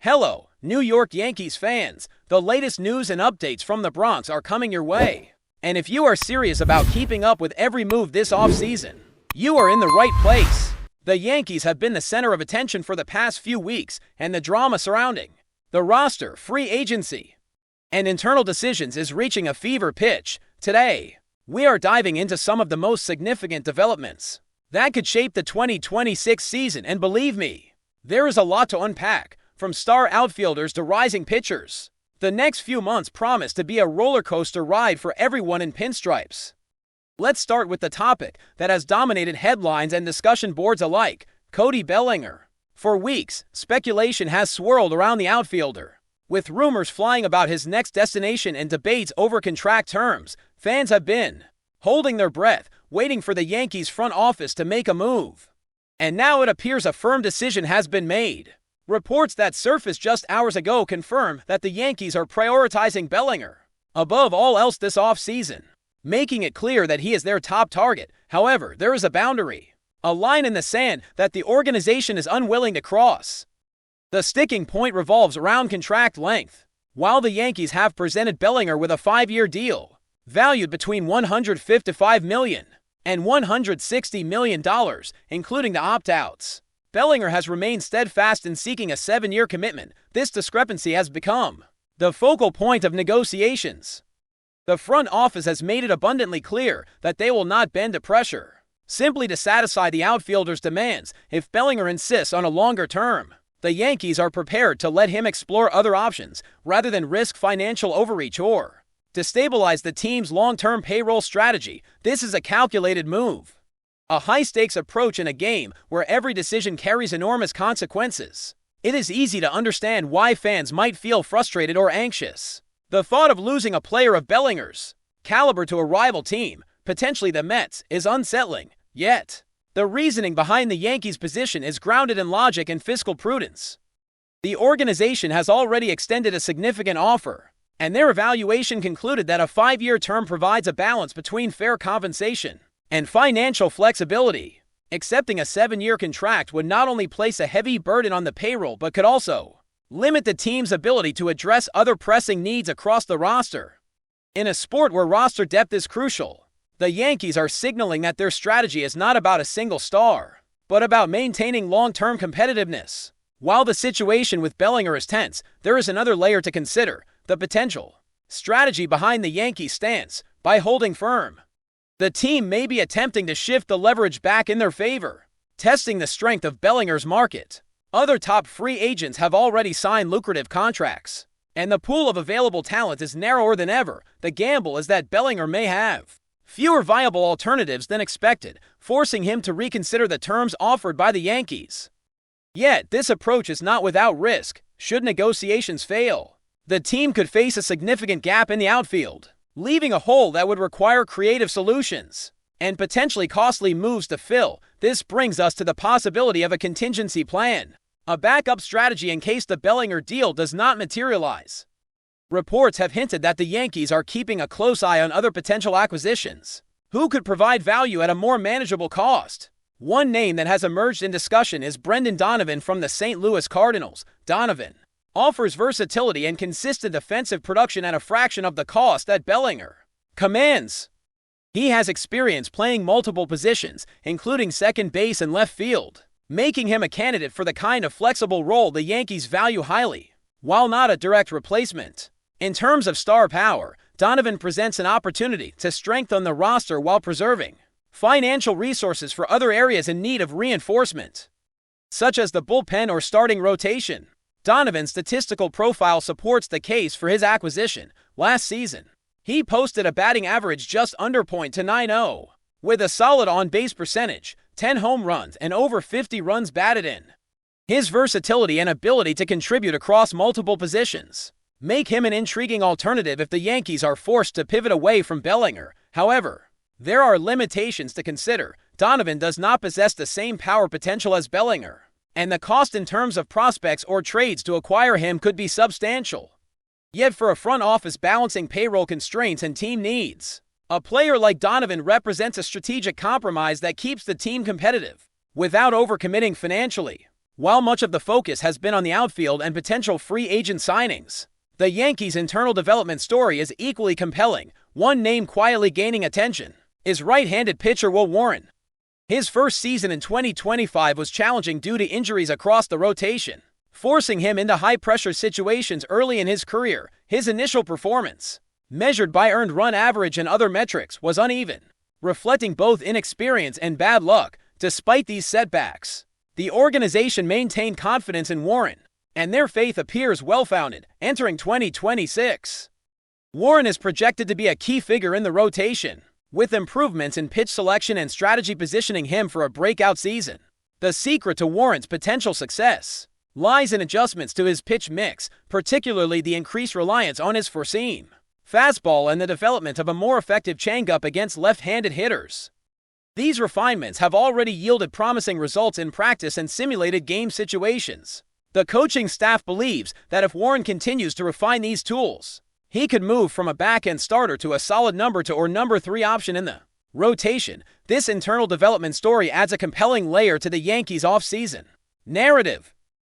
Hello, New York Yankees fans. The latest news and updates from the Bronx are coming your way. And if you are serious about keeping up with every move this offseason, you are in the right place. The Yankees have been the center of attention for the past few weeks, and the drama surrounding the roster, free agency, and internal decisions is reaching a fever pitch. Today, we are diving into some of the most significant developments that could shape the 2026 season, and believe me, there is a lot to unpack, from star outfielders to rising pitchers. The next few months promise to be a roller coaster ride for everyone in pinstripes. Let's start with the topic that has dominated headlines and discussion boards alike: Cody Bellinger. For weeks, speculation has swirled around the outfielder, with rumors flying about his next destination and debates over contract terms. Fans have been holding their breath, waiting for the Yankees front office to make a move. And now it appears a firm decision has been made. Reports that surfaced just hours ago confirm that the Yankees are prioritizing Bellinger above all else this offseason, making it clear that he is their top target. However, there is a boundary, a line in the sand that the organization is unwilling to cross. The sticking point revolves around contract length. While the Yankees have presented Bellinger with a 5-year deal, valued between $155 million and $160 million, including the opt-outs, Bellinger has remained steadfast in seeking a 7-year commitment. This discrepancy has become the focal point of negotiations. The front office has made it abundantly clear that they will not bend to pressure simply to satisfy the outfielder's demands. If Bellinger insists on a longer term, the Yankees are prepared to let him explore other options rather than risk financial overreach or destabilize the team's long-term payroll strategy. This is a calculated move, a high-stakes approach in a game where every decision carries enormous consequences. It is easy to understand why fans might feel frustrated or anxious. The thought of losing a player of Bellinger's caliber to a rival team, potentially the Mets, is unsettling. Yet, the reasoning behind the Yankees' position is grounded in logic and fiscal prudence. The organization has already extended a significant offer, and their evaluation concluded that a 5-year term provides a balance between fair compensation and financial flexibility. Accepting a 7-year contract would not only place a heavy burden on the payroll but could also limit the team's ability to address other pressing needs across the roster. In a sport where roster depth is crucial, the Yankees are signaling that their strategy is not about a single star, but about maintaining long-term competitiveness. While the situation with Bellinger is tense, there is another layer to consider: the potential strategy behind the Yankees' stance. By holding firm, the team may be attempting to shift the leverage back in their favor, testing the strength of Bellinger's market. Other top free agents have already signed lucrative contracts, and the pool of available talent is narrower than ever. The gamble is that Bellinger may have fewer viable alternatives than expected, forcing him to reconsider the terms offered by the Yankees. Yet, this approach is not without risk. Should negotiations fail, the team could face a significant gap in the outfield, leaving a hole that would require creative solutions and potentially costly moves to fill. This brings us to the possibility of a contingency plan, a backup strategy in case the Bellinger deal does not materialize. Reports have hinted that the Yankees are keeping a close eye on other potential acquisitions who could provide value at a more manageable cost. One name that has emerged in discussion is Brendan Donovan from the St. Louis Cardinals. Donovan offers versatility and consistent offensive production at a fraction of the cost that Bellinger commands. He has experience playing multiple positions, including second base and left field, making him a candidate for the kind of flexible role the Yankees value highly. While not a direct replacement, in terms of star power, Donovan presents an opportunity to strengthen the roster while preserving financial resources for other areas in need of reinforcement, such as the bullpen or starting rotation. Donovan's statistical profile supports the case for his acquisition. Last season, he posted a batting average just under .290, with a solid on-base percentage, 10 home runs, and over 50 runs batted in. His versatility and ability to contribute across multiple positions make him an intriguing alternative if the Yankees are forced to pivot away from Bellinger. However, there are limitations to consider. Donovan does not possess the same power potential as Bellinger, and the cost in terms of prospects or trades to acquire him could be substantial. Yet for a front office balancing payroll constraints and team needs, a player like Donovan represents a strategic compromise that keeps the team competitive without overcommitting financially. While much of the focus has been on the outfield and potential free agent signings, the Yankees' internal development story is equally compelling. One name quietly gaining attention is right-handed pitcher Will Warren. His first season in 2025 was challenging due to injuries across the rotation, forcing him into high-pressure situations early in his career. His initial performance, measured by earned run average and other metrics, was uneven, reflecting both inexperience and bad luck. Despite these setbacks, the organization maintained confidence in Warren, and their faith appears well-founded entering 2026. Warren is projected to be a key figure in the rotation, with improvements in pitch selection and strategy positioning him for a breakout season. The secret to Warren's potential success lies in adjustments to his pitch mix, particularly the increased reliance on his four-seam fastball and the development of a more effective changeup against left-handed hitters. These refinements have already yielded promising results in practice and simulated game situations. The coaching staff believes that if Warren continues to refine these tools, he could move from a back-end starter to a solid number 2 or number 3 option in the rotation. This internal development story adds a compelling layer to the Yankees' offseason narrative,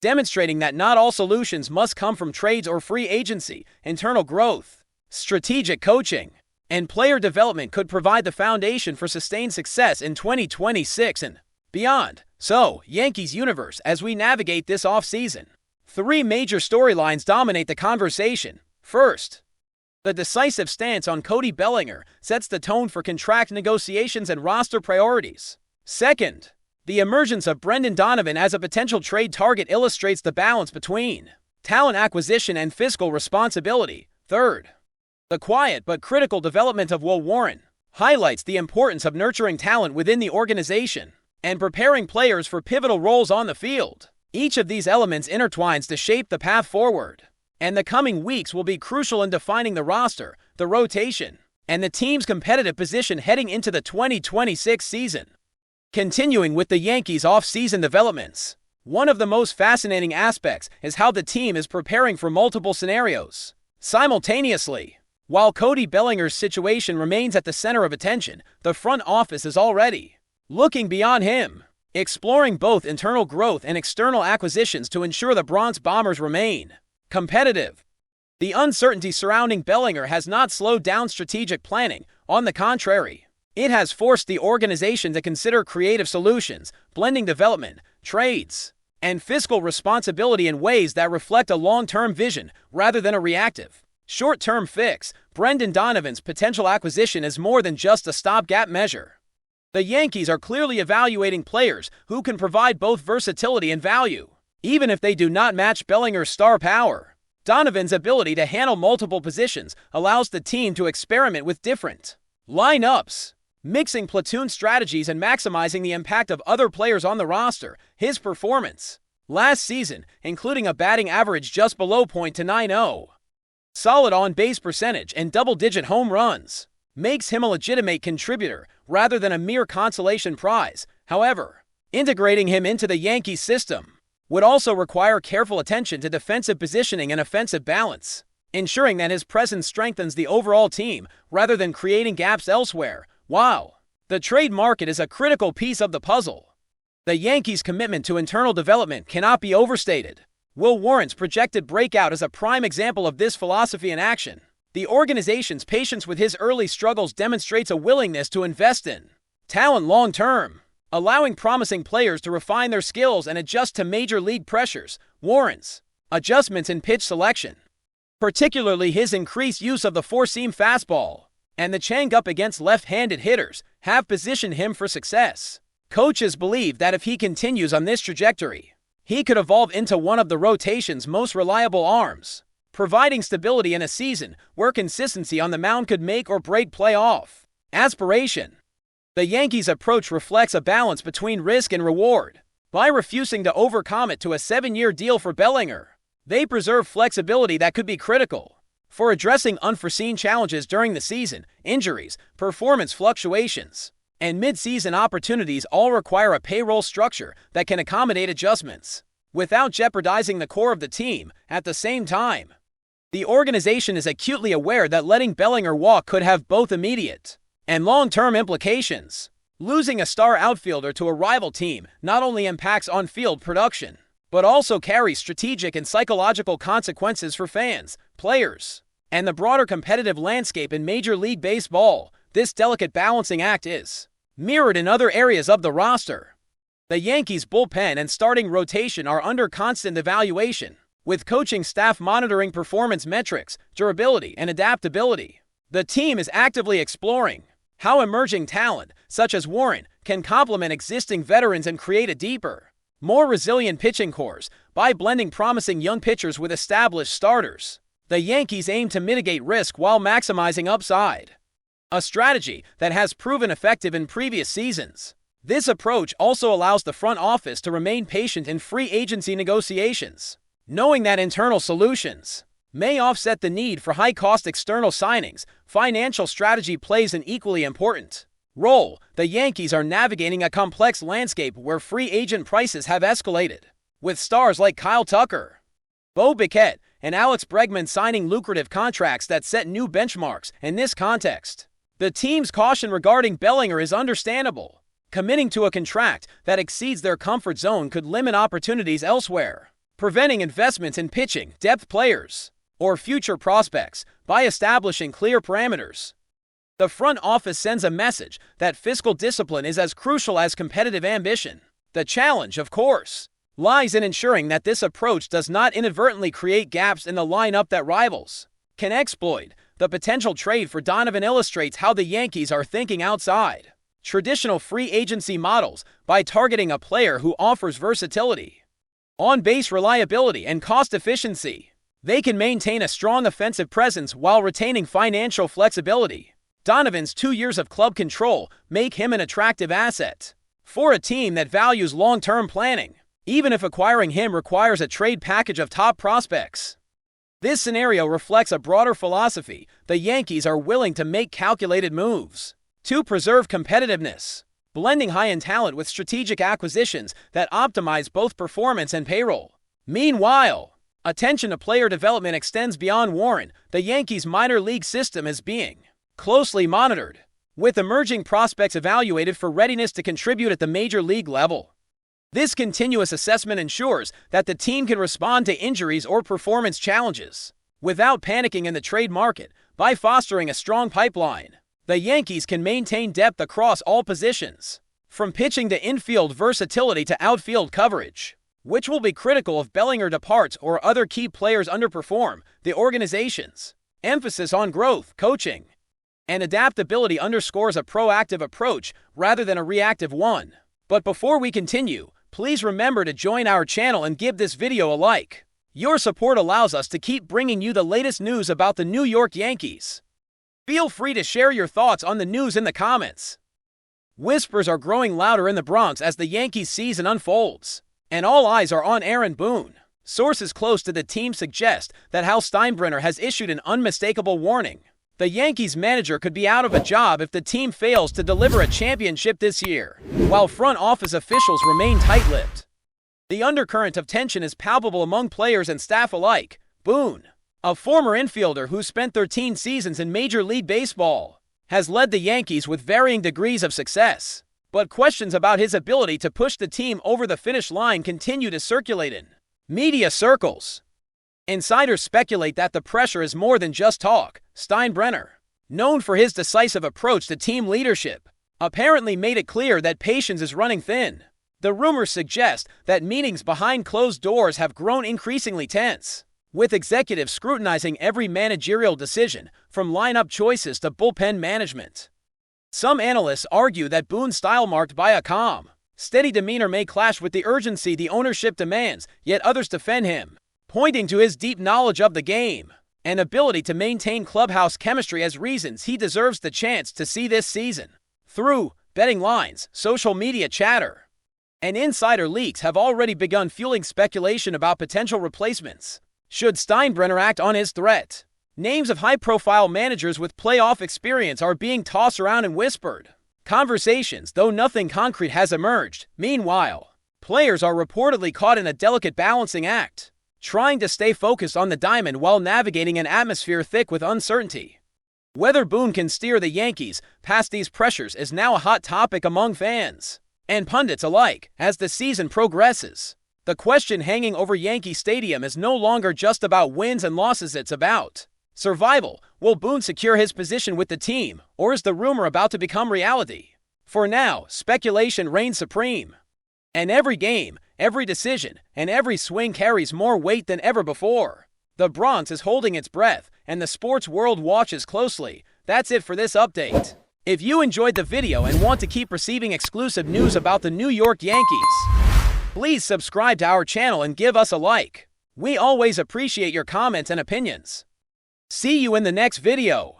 demonstrating that not all solutions must come from trades or free agency. Internal growth, strategic coaching, and player development could provide the foundation for sustained success in 2026 and beyond. So, Yankees universe, as we navigate this offseason, 3 major storylines dominate the conversation. First, the decisive stance on Cody Bellinger sets the tone for contract negotiations and roster priorities. Second, the emergence of Brendan Donovan as a potential trade target illustrates the balance between talent acquisition and fiscal responsibility. Third, the quiet but critical development of Will Warren highlights the importance of nurturing talent within the organization and preparing players for pivotal roles on the field. Each of these elements intertwines to shape the path forward, and the coming weeks will be crucial in defining the roster, the rotation, and the team's competitive position heading into the 2026 season. Continuing with the Yankees' off-season developments, one of the most fascinating aspects is how the team is preparing for multiple scenarios simultaneously. While Cody Bellinger's situation remains at the center of attention, the front office is already looking beyond him, exploring both internal growth and external acquisitions to ensure the Bronx Bombers remain competitive. The uncertainty surrounding Bellinger has not slowed down strategic planning. On the contrary, it has forced the organization to consider creative solutions, blending development, trades, and fiscal responsibility in ways that reflect a long-term vision rather than a reactive, short-term fix. Brendan Donovan's potential acquisition is more than just a stopgap measure. The Yankees are clearly evaluating players who can provide both versatility and value, even if they do not match Bellinger's star power. Donovan's ability to handle multiple positions allows the team to experiment with different lineups, mixing platoon strategies and maximizing the impact of other players on the roster. His performance last season, including a batting average just below .290, solid on-base percentage, and double-digit home runs, makes him a legitimate contributor rather than a mere consolation prize. However, integrating him into the Yankees system would also require careful attention to defensive positioning and offensive balance, ensuring that his presence strengthens the overall team rather than creating gaps elsewhere. While the trade market is a critical piece of the puzzle, the Yankees' commitment to internal development cannot be overstated. Will Warren's projected breakout is a prime example of this philosophy in action. The organization's patience with his early struggles demonstrates a willingness to invest in talent long-term, allowing promising players to refine their skills and adjust to major league pressures. Warren's adjustments in pitch selection, particularly his increased use of the four-seam fastball and the changeup against left-handed hitters, have positioned him for success. Coaches believe that if he continues on this trajectory, he could evolve into one of the rotation's most reliable arms, providing stability in a season where consistency on the mound could make or break playoff aspiration. The Yankees' approach reflects a balance between risk and reward. By refusing to overcommit to a 7-year deal for Bellinger, they preserve flexibility that could be critical for addressing unforeseen challenges during the season. Injuries, performance fluctuations, and mid-season opportunities all require a payroll structure that can accommodate adjustments without jeopardizing the core of the team. At the same time, the organization is acutely aware that letting Bellinger walk could have both immediate and long-term implications. Losing a star outfielder to a rival team not only impacts on-field production, but also carries strategic and psychological consequences for fans, players, and the broader competitive landscape in Major League Baseball. This delicate balancing act is mirrored in other areas of the roster. The Yankees' bullpen and starting rotation are under constant evaluation, with coaching staff monitoring performance metrics, durability, and adaptability. The team is actively exploring how emerging talent, such as Warren, can complement existing veterans and create a deeper, more resilient pitching corps by blending promising young pitchers with established starters. The Yankees aim to mitigate risk while maximizing upside, a strategy that has proven effective in previous seasons. This approach also allows the front office to remain patient in free agency negotiations, knowing that internal solutions may offset the need for high-cost external signings. Financial strategy plays an equally important role. The Yankees are navigating a complex landscape where free agent prices have escalated, with stars like Kyle Tucker, Bo Bichette, and Alex Bregman signing lucrative contracts that set new benchmarks. In this context, the team's caution regarding Bellinger is understandable. Committing to a contract that exceeds their comfort zone could limit opportunities elsewhere, preventing investments in pitching, depth players, or future prospects. By establishing clear parameters, the front office sends a message that fiscal discipline is as crucial as competitive ambition. The challenge, of course, lies in ensuring that this approach does not inadvertently create gaps in the lineup that rivals can exploit. The potential trade for Donovan illustrates how the Yankees are thinking outside traditional free agency models by targeting a player who offers versatility, on-base reliability, and cost efficiency. They can maintain a strong offensive presence while retaining financial flexibility. Donovan's 2 years of club control make him an attractive asset for a team that values long-term planning, even if acquiring him requires a trade package of top prospects. This scenario reflects a broader philosophy. The Yankees are willing to make calculated moves to preserve competitiveness, blending high-end talent with strategic acquisitions that optimize both performance and payroll. Meanwhile, attention to player development extends beyond Warren. The Yankees' minor league system is being closely monitored, with emerging prospects evaluated for readiness to contribute at the major league level. This continuous assessment ensures that the team can respond to injuries or performance challenges without panicking in the trade market. By fostering a strong pipeline, the Yankees can maintain depth across all positions, from pitching to infield versatility to outfield coverage, which will be critical if Bellinger departs or other key players underperform. The organization's emphasis on growth, coaching, and adaptability underscores a proactive approach rather than a reactive one. But before we continue, please remember to join our channel and give this video a like. Your support allows us to keep bringing you the latest news about the New York Yankees. Feel free to share your thoughts on the news in the comments. Whispers are growing louder in the Bronx as the Yankees season unfolds, and all eyes are on Aaron Boone. Sources close to the team suggest that Steinbrenner has issued an unmistakable warning. The Yankees manager could be out of a job if the team fails to deliver a championship this year, while front office officials remain tight-lipped. The undercurrent of tension is palpable among players and staff alike. Boone, a former infielder who spent 13 seasons in Major League Baseball, has led the Yankees with varying degrees of success, but questions about his ability to push the team over the finish line continue to circulate in media circles. Insiders speculate that the pressure is more than just talk. Steinbrenner, known for his decisive approach to team leadership, apparently made it clear that patience is running thin. The rumors suggest that meetings behind closed doors have grown increasingly tense, with executives scrutinizing every managerial decision, from lineup choices to bullpen management. Some analysts argue that Boone's style, marked by a calm, steady demeanor, may clash with the urgency the ownership demands, yet others defend him, pointing to his deep knowledge of the game and ability to maintain clubhouse chemistry as reasons he deserves the chance to see this season through. Betting lines, social media chatter, and insider leaks have already begun fueling speculation about potential replacements should Steinbrenner act on his threat. Names of high-profile managers with playoff experience are being tossed around in whispered conversations, though nothing concrete has emerged. Meanwhile, players are reportedly caught in a delicate balancing act, trying to stay focused on the diamond while navigating an atmosphere thick with uncertainty. Whether Boone can steer the Yankees past these pressures is now a hot topic among fans and pundits alike as the season progresses. The question hanging over Yankee Stadium is no longer just about wins and losses, it's about survival. Will Boone secure his position with the team, or is the rumor about to become reality? For now, speculation reigns supreme. And every game, every decision, and every swing carries more weight than ever before. The Bronx is holding its breath, and the sports world watches closely. That's it for this update. If you enjoyed the video and want to keep receiving exclusive news about the New York Yankees, please subscribe to our channel and give us a like. We always appreciate your comments and opinions. See you in the next video.